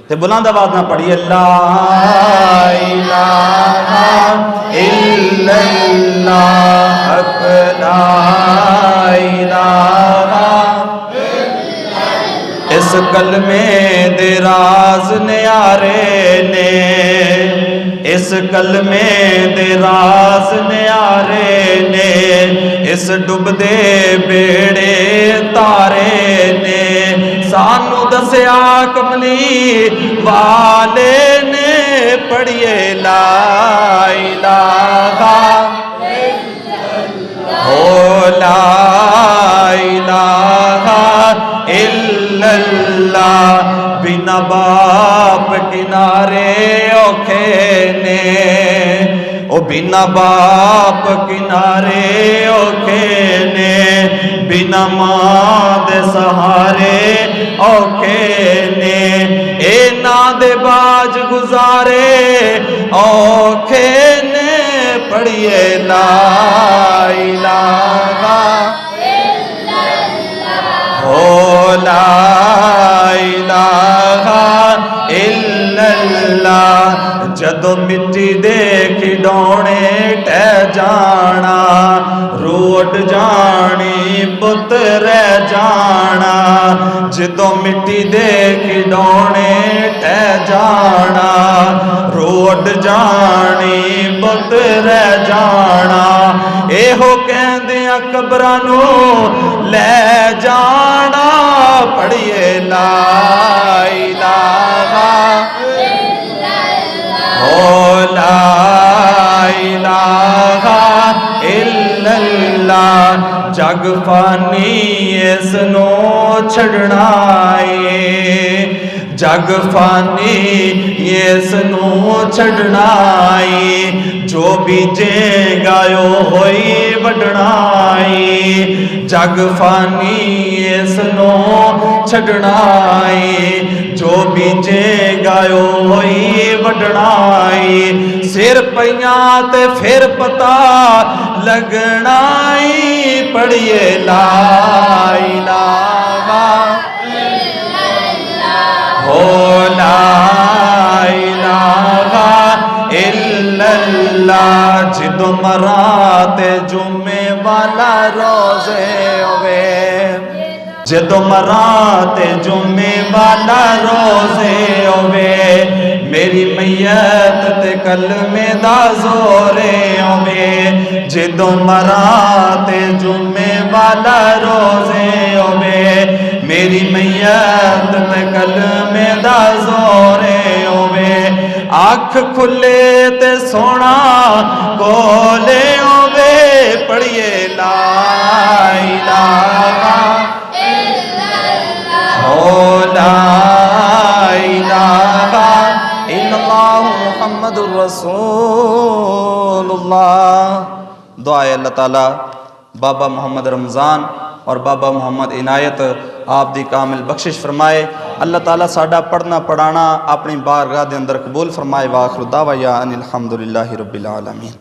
ते बुलंद आवाज ना पढ़िए ला इलाहा इल्लल्लाह ला इलाहा। इस कलमे दे राज न्यारे ने, इस कलमे दे राज न्यारे ने, इस डुबदे बेड़े तारे ने, सानू दसिया कमली वाले ने, पढ़िए ला इलाहा हो ला इलाहा इल्लल्लाह। बिना बाप किनारे औखे ने, ओ बिना बाप किनारे औखे ने, बिना मां दे सहारे औखे ने, ए ना दे बाज गुजारे औखे ने, पढ़िए ला इलाहा हो ला इलाहा इल्लल्लाह। जदों मिट्टी दे खिडौने टह जाना, रोड जानी पुत रह जाना, जदों मिट्टी दे खिडौने टह जाना, रोड जानी पुत रह जाना, एहो कहंदे कबरां नूं लै जाना, पढ़िए ला इलाहा हो ला इलाहा इल्लल्लाह। जग फानी इसनू छड़ना है, जग फानी इसनू छड़ना है, जो बीजेगा यो होई वडना है, जग फानी इसनू छड़ना है, जो बीजेगा यो होई वडना है, सिर पईयां ते फिर पता लगना ही, पढ़िए ला इलाहा हो ला इलाहा इल्लल्लाह। जिदों मराते जुम्मे वाला रोजे होवे, जदों मराते जुम्मे वाला रोजे होवे, मेरी मैयत ते कलमे दा जोरे होवे, जदों मराते जुम्मे वाला रोजे होवे, मेरी मैयत ते कलमे दा जोरे होवे, अख खुले ते सोना कोले होवे, पढ़िए ला इलाहा हो ला इलाहा इल्लल्लाह मुहम्मदुर रसूलुल्लाह। दुआ है अल्लाह ताला बाबा मोहम्मद रमज़ान और बाबा मोहम्मद इनायत आप दी कामिल बख्शिश फरमाए। अल्लाह ताला साडा पढ़ना पढ़ाना अपनी बारगाह दे अंदर कबूल फरमाए। वाखिर दावा या अनिल हम्दुलिल्लाहि रब्बिल आलमीन।